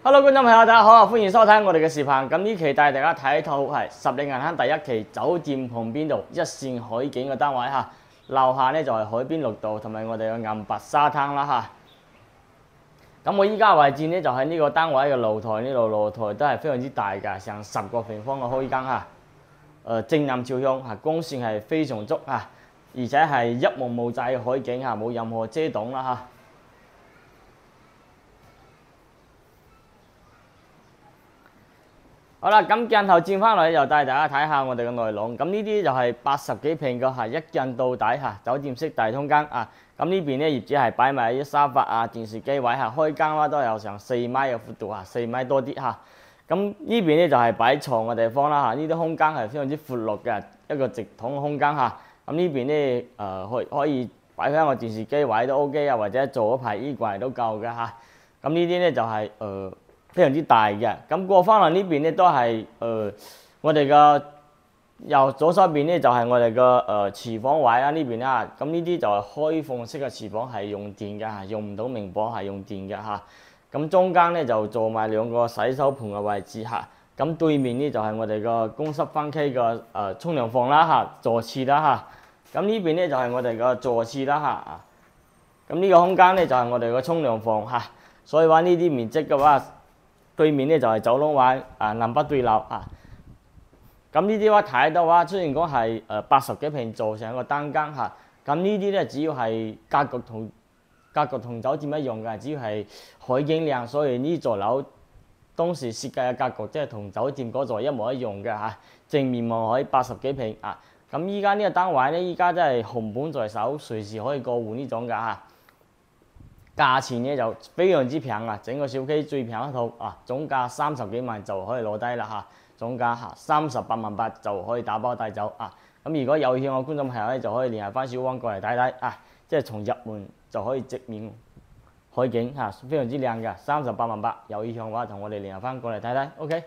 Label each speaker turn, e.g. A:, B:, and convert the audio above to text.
A: Hello， 觀眾朋友，大家好啊！歡迎收睇我哋嘅視頻。咁呢期帶大家睇套係十里銀坑第一期酒店旁邊度一線海景嘅單位嚇，樓下呢就係海邊綠道同埋我哋嘅銀白沙灘啦嚇。咁我依家位置呢就喺呢個單位嘅露台呢度，露台都係非常之大㗎，成10個平方嘅空間嚇。正南朝向嚇，光線係非常足嚇，而且係一望無際嘅海景嚇，冇任何遮擋啦嚇。好啦，咁鏡頭轉翻嚟就帶大家睇下我哋嘅內容。咁呢啲就係80幾平嘅係一鏡到底嚇酒店式大空間啊。咁呢邊咧業主係擺埋啲沙發啊、電視機位嚇，開間啦都有成4米嘅闊度嚇，4米多啲嚇。咁呢邊咧就係擺床嘅地方啦嚇，呢啲空間係非常之闊落嘅一個直筒嘅空間嚇。咁呢邊咧可以擺翻個電視機位都 OK 啊，或者做一排衣櫃都夠嘅嚇。咁呢啲咧就係非常之大嘅，咁過翻嚟呢邊咧都係我哋嘅右左手邊咧就係我哋嘅廚房位啦，呢邊啦，咁呢啲就係開放式嘅廚房，係用電嘅嚇，用唔到明火係用電嘅嚇。咁中間咧就做埋2個洗手盆嘅位置嚇，咁對面呢就係我哋嘅公濕分區嘅沖涼房啦嚇，坐廁啦嚇。咁呢邊咧就係我哋嘅坐廁啦嚇。咁呢個空間咧就係我哋嘅沖涼房嚇，所以話呢啲面積嘅話。對面咧就係走廊位，南北對流啊。咁呢啲話睇到話，雖然講係80幾平做成一個單間嚇，咁呢啲咧只要係格局同酒店一樣嘅，只要係海景靚，所以呢座樓當時設計嘅格局即係同酒店嗰座一模一樣嘅嚇。正面望海80幾平啊。咁依家呢個單位咧，依家真係紅本在手，隨時可以過戶呢種㗎嚇。價錢咧就非常之平啊！整個小區最平一套啊，總價30幾萬就可以攞低啦嚇，總價38萬8就可以打包帶走啊！咁如果有興趣嘅觀眾朋友咧，就可以聯繫翻小汪過嚟睇睇啊，即係從入門就可以直面海景嚇，非常之靚嘅38萬8，有興趣嘅話同我哋聯繫翻過嚟睇睇 ，OK。